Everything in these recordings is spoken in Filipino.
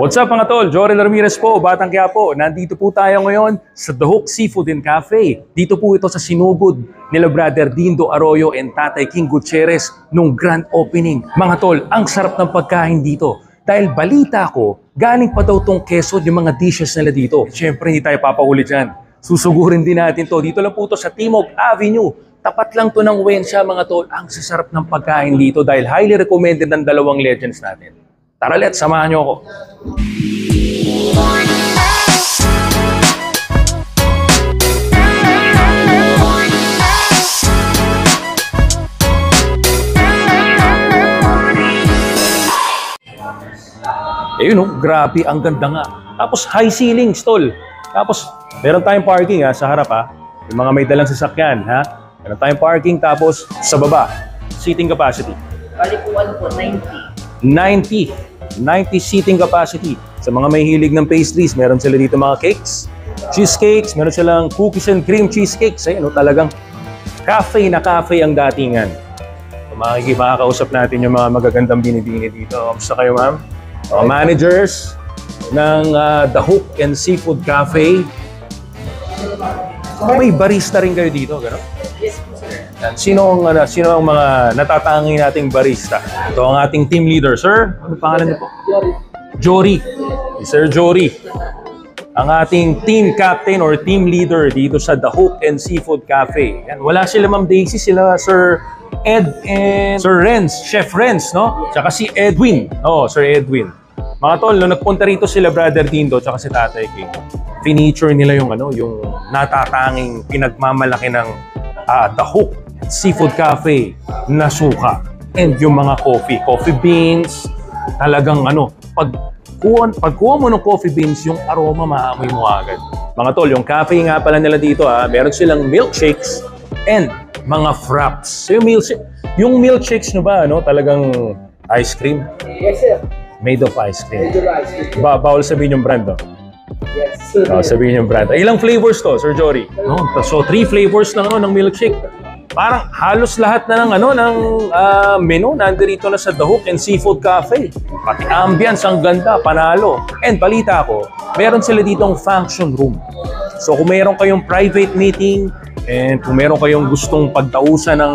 What's up mga tol? Jorel Ramirez po, Batang Quiapo. Nandito po tayo ngayon sa The Hook Seafood and Cafe. Dito po ito sa sinugod nila Brother Dindo Arroyo and Tatay King Gutierrez nung grand opening. Mga tol, ang sarap ng pagkain dito. Dahil balita ko, galing pa daw tong Quezon yung mga dishes nila dito. Siyempre hindi tayo papahuli dyan. Susugurin din natin to. Dito lang po to sa Timog Avenue. Tapat lang to ng Wensha mga tol. Ang sasarap ng pagkain dito dahil highly recommended ng dalawang legends natin. Tara let's, samahan nyo ako. Ayun oh, grabe, ang ganda nga. Tapos high ceilings, tol. Tapos meron tayong parking sa harap Yung mga may dalang sasakyan Meron tayong parking, tapos sa baba, seating capacity. Bali po 90. 90 seating capacity. Sa mga may hilig ng pastries, meron sila dito mga cakes, cheesecakes, meron silang cookies and cream cheesecakes. Ayun, talagang cafe na cafe ang datingan. Makakausap natin yung mga magagandang binibini dito. Kamusta kayo, ma'am? Mga managers ng The Hook and Seafood Cafe. May barista rin kayo dito, gano'n? Yes po, sir. Sino ang mga natatangi nating barista? Ito ang ating team leader. Sir, ano pangalan niyo po? Jory. Sir Jory. Ang ating team captain or team leader dito sa The Hook and Seafood Cafe. Yan. Wala sila Ma'am Daisy, sila Sir Ed and Sir Renz, Chef Renz, no? Tsaka si Edwin. Sir Edwin. Mga tol, nung nagpunta rito sila Brother Dindo tsaka si Tatay King, finiture nila yung yung natatanging pinagmamalaki ng The Hook Seafood Cafe na suka. And yung mga coffee beans, talagang pag kuha mo ng coffee beans, yung aroma maamoy mo agad. Mga tol, yung cafe nga pala nila dito meron silang milkshakes and mga fraps. So yung milkshakes nyo ba, talagang ice cream? Yes, sir. Made of ice cream. Made of ice cream. Bawal sabihin yung brand, no? Yes, sir. Sabihin yung brand. Ilang flavors to, Sir Jory? No? So, 3 flavors lang ng milkshake. Parang halos lahat na ng menu nandito na sa The Hook and Seafood Cafe. Pati ambience, ang ganda, panalo. And balita ko, meron sila ditong function room. So, kung meron kayong private meeting and kung meron kayong gustong pagtausan ng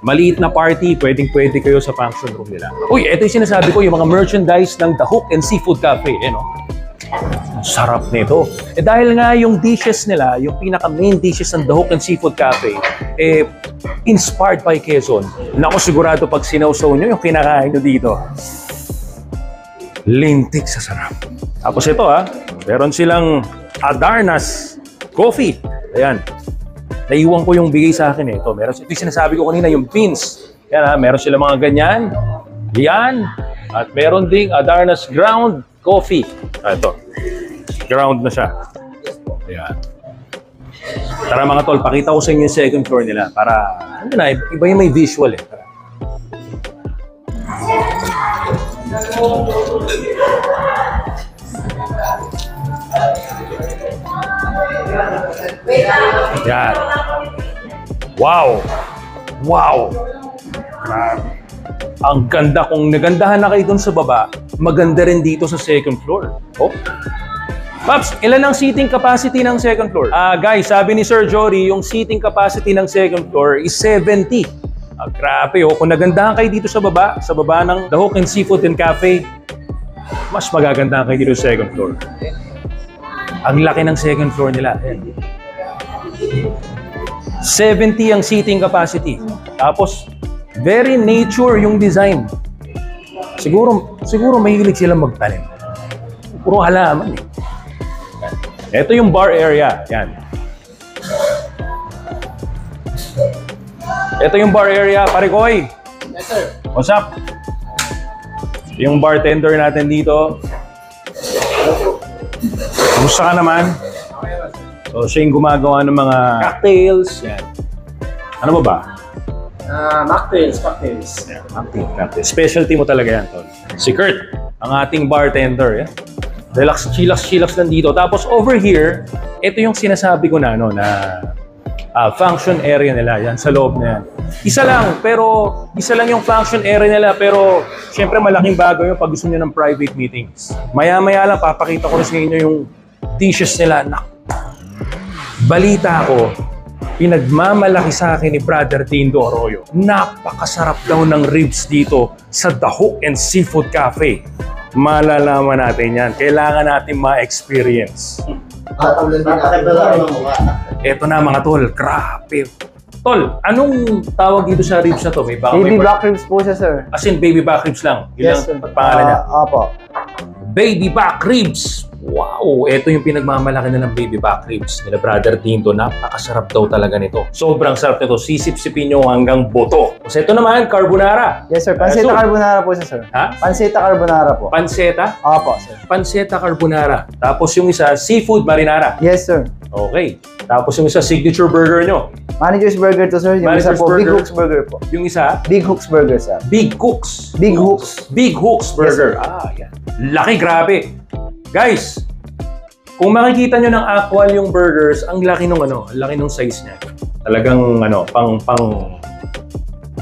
maliit na party, pwedeng-pwede kayo sa function room nila. Uy, ito yung sinasabi ko, yung mga merchandise ng The Hook and Seafood Cafe. Sarap nito. Dahil nga yung dishes nila, yung pinaka-main dishes ng The Hook and Seafood Cafe, inspired by Quezon. Naku, sigurado pag sinawsaw nyo yung kinakain nyo dito, lintik sa sarap. Tapos ito meron silang Adarnas Coffee. Ayan. Naiwan ko yung bigay sa akin ito. Ito yung sinasabi ko kanina, yung beans. Yan meron sila mga ganyan. Yan. At meron ding Adarnas Ground Coffee. Ito. Ground na siya. Ayan. Tara mga tol, pakita ko sa inyo yung second floor nila para, iba yung may visual Yan. Wow! Wow! Grabe. Ang ganda. Kung nagandahan na kayo dun sa baba, maganda rin dito sa second floor. Paps, ilan ang seating capacity ng second floor? Guys, sabi ni Sir Jory, yung seating capacity ng second floor is 70. Grabe kung nagandahan kayo dito sa baba ng The Hook and Seafood and Cafe, mas magagandahan kayo dito sa second floor. Ang laki ng second floor nila. 70 ang seating capacity. Tapos, very nature yung design. Siguro mahilig silang magtanim. Puro halaman Ito yung bar area. Yan. Ito yung bar area. Pare Koy. Yes, sir. What's up? Yung bartender natin dito. Kamusta ka naman? So, siya yung gumagawa ng mga cocktails. Yan. Ano ba? Cocktails. Yeah, cocktails. Specialty mo talaga yan, tol. Si Kurt, ang ating bartender. Yan. Relax, chillax lang dito. Tapos over here, ito yung sinasabi ko na function area nila. Yan, sa loob na yan. Isa lang yung function area nila, pero syempre malaking bagay yung pag gusto nyo ng private meetings. Maya-maya lang, papakita ko rin sa inyo yung dishes nila. Balita ko, pinagmamalaki sa akin ni Brother Dindo Arroyo. Napakasarap daw ng ribs dito sa The Hook and Seafood Cafe. Malalaman natin yan. Kailangan natin ma-experience. Eto na mga tol, grabe. Tol, anong tawag dito sa ribs na to? Baby back ribs po siya, sir. As in, baby back ribs lang. Yun Yes, lang sir. pangalan niya. Opo. Baby back ribs. Wow! Ito yung pinagmamalaki na ng baby back ribs nila Brother Dindo. Napakasarap daw talaga nito. Sobrang sarap nito. Sisip-sipin nyo hanggang buto. Kasi ito naman, carbonara. Yes, sir. Panceta carbonara po siya, sir. Ha? Panceta carbonara po. Panceta? Opo, sir. Panceta carbonara. Tapos yung isa, seafood marinara. Yes, sir. Okay. Tapos yung isa, signature burger nyo. Manager's Burger to, sir. Yung Manager's isa po, Big Burger. Hooks Burger po. Yung isa, Big Hooks Burger, sir. Big Cooks. Big Hooks. Big Hooks Burger. Yes, Yan. Laki, grabe. Guys, kung makikita nyo ng actual yung burgers, ang laki nung ang laki nung size niya. Talagang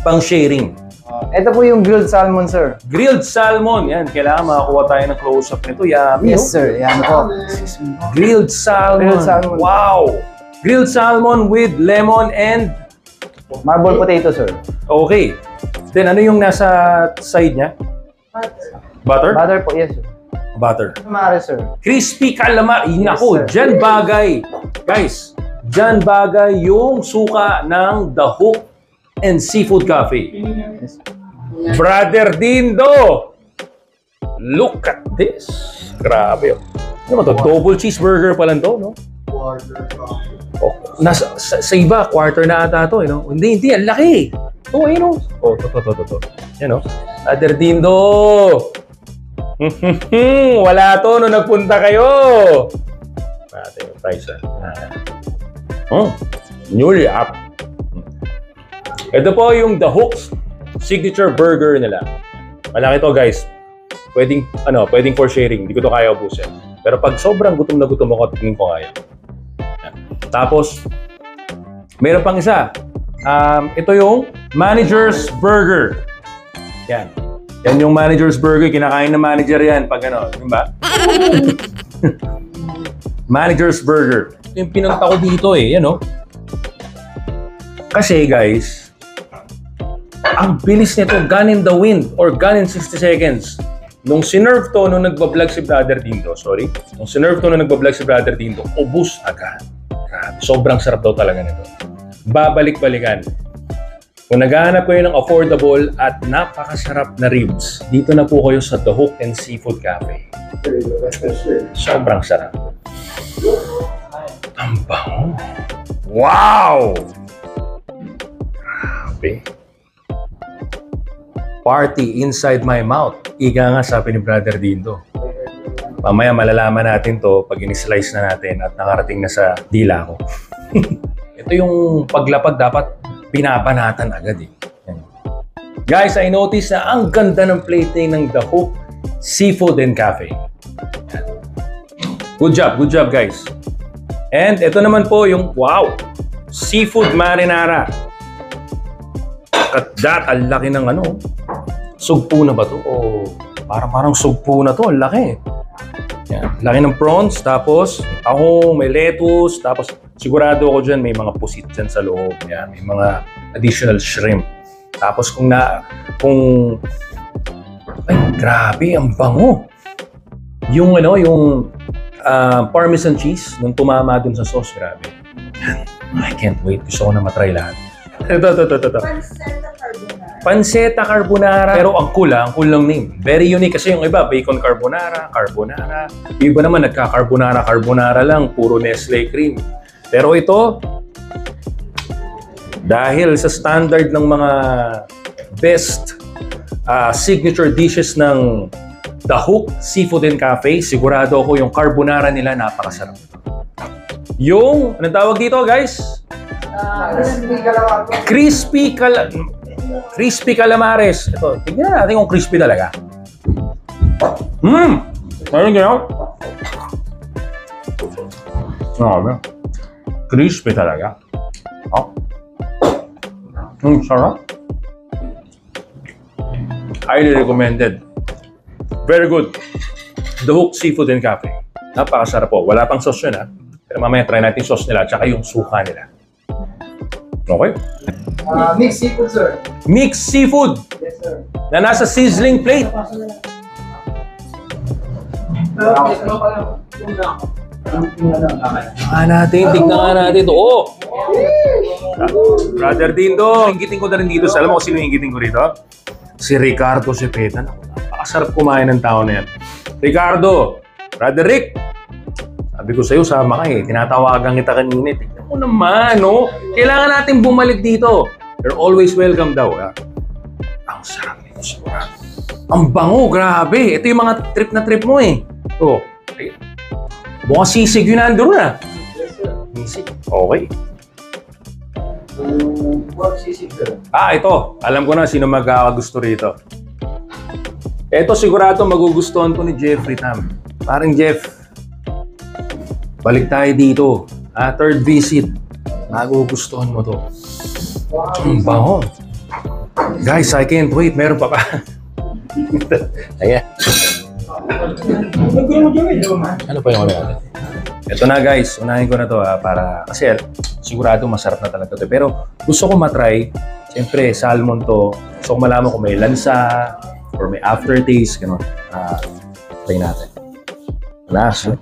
pang sharing. Ito po yung grilled salmon, sir. Grilled salmon. Yan, kailangan makakuha tayo ng close-up nito. Yummy. Yes, sir. Yan po. Grilled salmon. Grilled salmon. Wow. Grilled salmon with lemon and... Marble potato, sir. Okay. Then ano yung nasa side niya? Butter? Butter po, yes, sir. Butter. Calamari, sir. Crispy calamari. Yes, Naku, sir. dyan bagay. Guys, dyan bagay yung suka ng The Hook and Seafood Cafe. Yes. Brother Dindo! Look at this. Grabe. Ano ba to? Double cheeseburger pa lang to, no? Oh, sa iba, quarter na ata to, no? Hindi, ang laki. Oh, ayun, no? Oh, to. Yan, no? Brother Dindo! Wala to nung nagpunta kayo. Natin yung price, newly up. Ito po yung The Hook's signature burger nila. Malaki to, guys. Pwedeng for sharing. Hindi ko to kaya ubusin. Pero pag sobrang gutom na gutom ako, tingin ko kaya. Yan. Tapos, meron pang isa. Ito yung Manager's Burger. Yan. Yan yung Manager's Burger. Kinakain ng manager yan pag di ba? Manager's Burger. Ito yung pinunta ko dito yan, no? Kasi, guys, ang bilis nito, Gone in the Wind or Gone in 60 seconds. Nung sinerve to, nung nagbablog si Brother Dindo, ubus agad. Grabe, sobrang sarap daw talaga nito. Babalik-balikan. Kung naghahanap kayo ng affordable at napakasarap na ribs, dito na po kayo sa The Hook and Seafood Cafe. Sobrang sarap. Ang bango. Wow! Grabe. Party inside my mouth. Ika nga sabi ni Brother Dindo. Mamaya malalaman natin to pag in-slice na natin at nakarating na sa dila ko. Ito yung paglapag dapat pinabanatan agad eh. Yan. Guys, I noticed na ang ganda ng plating ng The Hook Seafood and Cafe. Yan. Good job guys. And ito naman po yung, wow, seafood marinara. At that, ang laki ng sugpo na ba to? O parang sugpo na to, ang laki. Yan. Laki ng prawns, tapos may tahong, may lettuce, tapos sigurado ako dyan may mga pusit dyan sa loob. Yan. May mga additional shrimp. Tapos ay, grabe, ang bango. Yung Parmesan cheese, nung tumama dun sa sauce, grabe. Yan. I can't wait. Gusto ko na matry lahat. Ito. Panceta carbonara. Pero ang cool lang name. Very unique kasi yung iba, bacon carbonara. Yung iba naman nagka-carbonara lang, puro Nestle cream. Pero ito, dahil sa standard ng mga best signature dishes ng The Hook Seafood and Cafe, sigurado ako yung carbonara nila napakasarap. Yung, anong tawag dito, guys? Crispy calamares. Ito, tignan natin kung crispy talaga. Ayun gano'n? Crispy talaga. Sarap. Highly recommended. Very good. The Hook Seafood and Cafe. Napakasarap po. Wala pang sauce yun ha. Pero mamaya try natin sauce nila at saka yung suka nila. Okay? Mixed seafood, sir. Mixed seafood Yes, sir. na nasa sizzling plate. Tignan nga natin ito. Oh! Brother Dindo, inggitin ko na rin dito. Alam mo kung sino yung inggitin ko rito? Si Ricardo Cepeda. Napakasarap kumain ng tao na yan. Ricardo, Brother Rick, sabi ko sa'yo, sama ka eh. Tinatawagan kita kanina. Tignan mo naman, no? Kailangan natin bumalik dito. You're always welcome daw. Ha? Ang sarap nito sigurado. Ang bango, grabe. Ito yung mga trip na trip mo eh. Ito. Mukhang sisig yun nandun na. Yes, sir. Sisig. Okay. Pork sisig, sir. Ito. Alam ko na sino magkakagusto rito. Ito sigurado magugustuhan to ni Jeffrey Tam. Parang Jeff, balik tayo dito. Third visit. Magugustuhan mo to. Ang bango. Guys, I can't wait. Meron pa pa. Ayan. Ano pa yung ano natin? Ito na guys, unahin ko na to para kasi sigurado masarap na talaga to. Pero gusto ko matry, siyempre salmon to. Gusto ko malaman kung may lansa or may aftertaste, gano'n. Try natin. Lasa.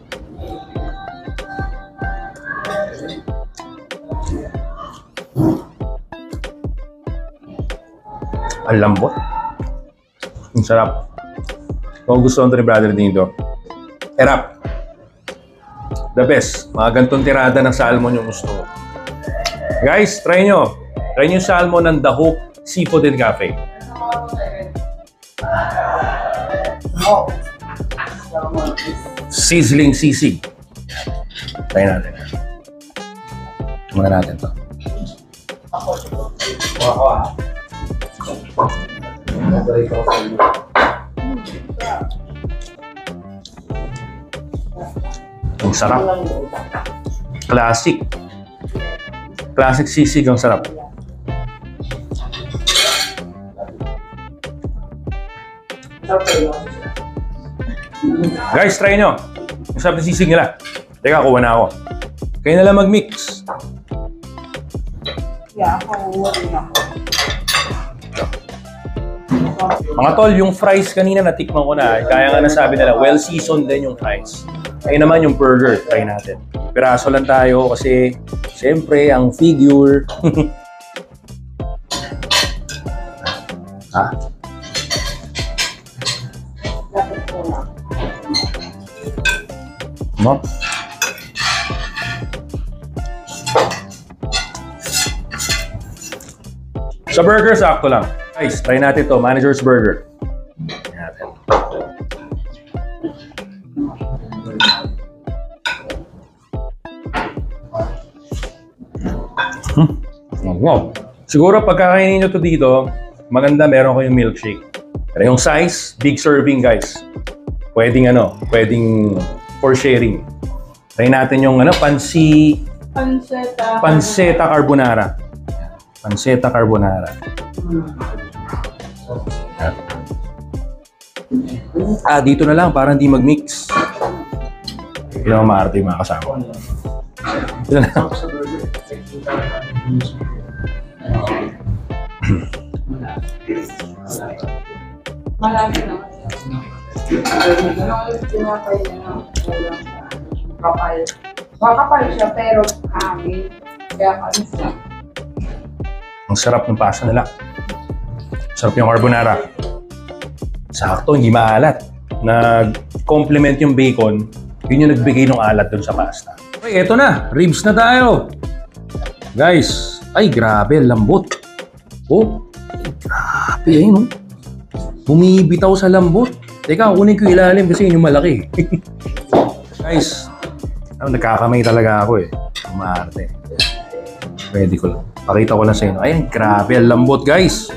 Ang lambot. Ang sarap. Kung gusto nito ni Brother Dindo, erap. The best. Mga gantong tirada ng salmon yung gusto ko. Guys, try nyo. Try nyo yung salmon ng The Hook Seafood and Cafe. Sizzling sisig. Try natin. Muna natin to. Ang sarap. Classic. Classic sisig ang sarap. Guys, try nyo. Ang sarap ng sisig nila. Teka, kuha na ako. Kayo na lang mag-mix. Yeah, ako. Mga tol, yung fries kanina natikman ko na. Kaya nga nasabi nila, well-seasoned din yung fries. Ayun naman yung burger, try natin. Piraso lang tayo kasi siyempre ang figure. Ha? No? Sa burger, sakto lang. Guys, try natin to, Manager's Burger. Try natin. Wow. Siguro pagkakainin nyo to dito, maganda meron kayong milkshake. Pero yung size, big serving guys. Pwedeng pwedeng for sharing. Try natin yung pancetta carbonara. Pancetta carbonara. Dito na lang para hindi mag-mix. Hindi naman maarte yung mga kasama. Dito na lang. Malaki naman. Yung tinapay na kulang kapal. Makapal siya pero hangin. Kaya kanis lang. Ang sarap ng pasta nila. Sarap yung carbonara. Sakto, hindi maalat. Nag-complement yung bacon. Yun yung nagbigay ng alat dun sa pasta. Okay, eto na. Ribs na tayo. Guys, ay grabe, lambot. Oh, ay, grabe. Ayun, oh. Bumibitaw sa lambot. Teka, kunin ko ilalim kasi yun yung malaki. Guys, nagkakamay talaga ako eh. Umaarte. Pwede ko lang. Pakita ko lang sa inyo. Ayan, grabe. Ang lambot, guys.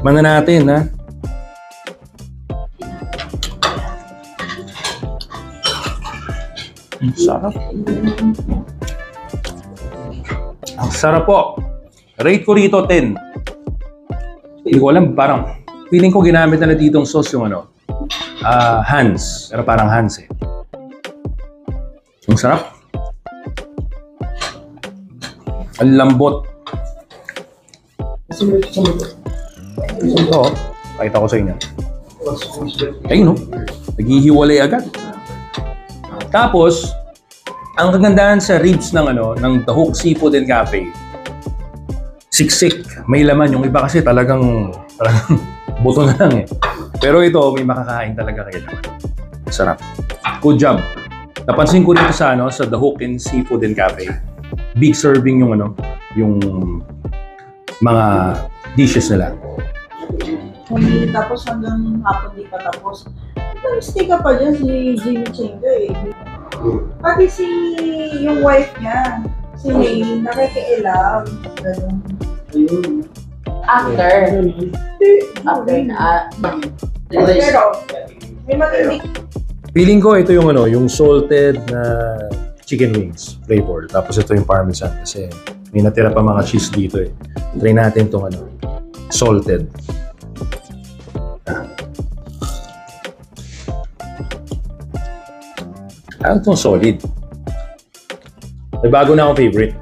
Mana natin, ha? Ang sarap. Ang sarap po. Rate ko rito 10. Hindi ko alam, parang feeling ko ginamit na dito ang sauce yung ano, Hans. Pero parang Hans eh. Ang sarap. Ang lambot. Ito, pakita ko sa inyo. Ayun, no? Naghihiwalay agad. Tapos, ang kagandahan sa ribs ng ng The Hook Seafood and Cafe, siksik, may laman. Yung iba kasi talagang buto na lang eh. Pero ito, may makakain talaga kayo naman. Sarap. Good job. Napansin ko dito sa sa The Hook and Seafood and Cafe, big serving yung yung mga dishes nila. Tapos hanggang hapon di pa tapos. Stay ka pa dyan si Jimmy Chenga eh. Pati yung wife niya, si May, nakikialam. Ganun. After na. Pero, may matindi. Feeling ko ito yung yung salted na chicken wings flavor. Tapos ito yung parmesan kasi may natira pa mga cheese dito eh. Try natin itong salted. Itong solid. May bago na akong favorite.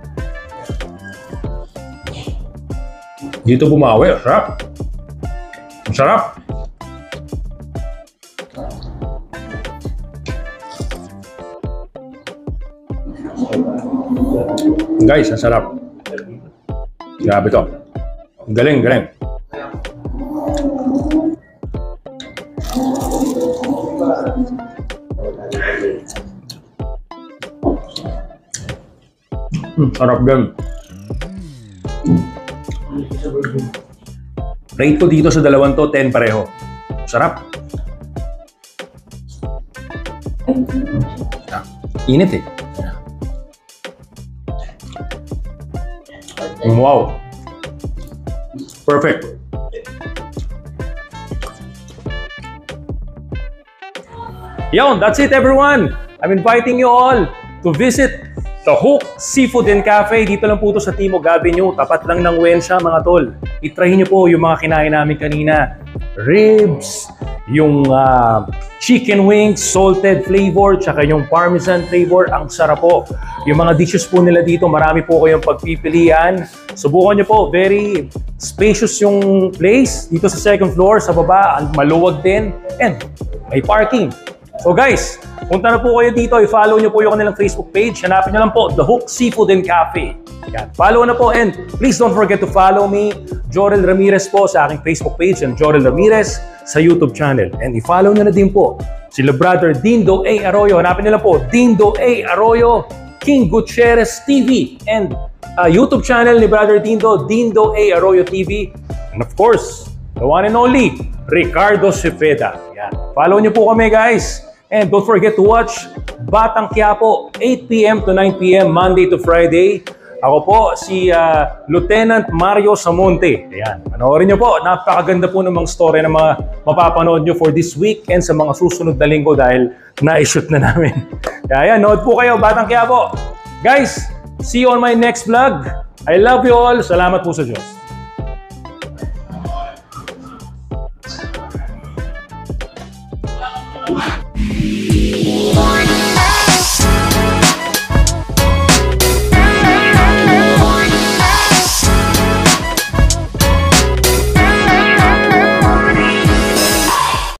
Dito bumawi. Sarap. Ang sarap. Guys, ang sarap. Grabe to. Galing, galing. Sarap din. Rate ko dito sa dalawang to, 10 pareho. Sarap. Init eh. Wow. Perfect. Yon, that's it everyone. I'm inviting you all to visit The Hook Seafood and Cafe. Dito lang po ito sa Timog Avenue. Tapat lang ng Wensha mga tol. I-try nyo po yung mga kinain namin kanina. Ribs, yung chicken wings, salted flavor, tsaka yung parmesan flavor. Ang sarap po. Yung mga dishes po nila dito, marami po kayong pagpipilian. Subukan nyo po. Very spacious yung place. Dito sa second floor, sa baba, maluwag din. And may parking. So guys, punta na po kayo dito, i-follow nyo po yung kanilang Facebook page. Hanapin nyo lang po, The Hook Seafood and Cafe. Yan. Follow na po and please don't forget to follow me, Jorel Ramirez po sa aking Facebook page and Jorel Ramirez sa YouTube channel. And i-follow nyo na din po sila Brother Dindo A. Arroyo. Hanapin nyo lang po, Dindo A. Arroyo, King Gutierrez TV and YouTube channel ni Brother Dindo, Dindo A. Arroyo TV. And of course, the one and only, Ricardo Cepeda. Yan. Follow nyo po kami guys. And don't forget to watch Batang Quiapo, 8 p.m. to 9 p.m. Monday to Friday. Ako po, si Lieutenant Mario Samonte. Ayan, panoorin nyo po. Napakaganda po ng mga story na mga mapapanood nyo for this week and sa mga susunod na linggo dahil na-shoot na namin. Kaya ayan, nood po kayo, Batang Quiapo. Guys, see you on my next vlog. I love you all. Salamat po sa Diyos.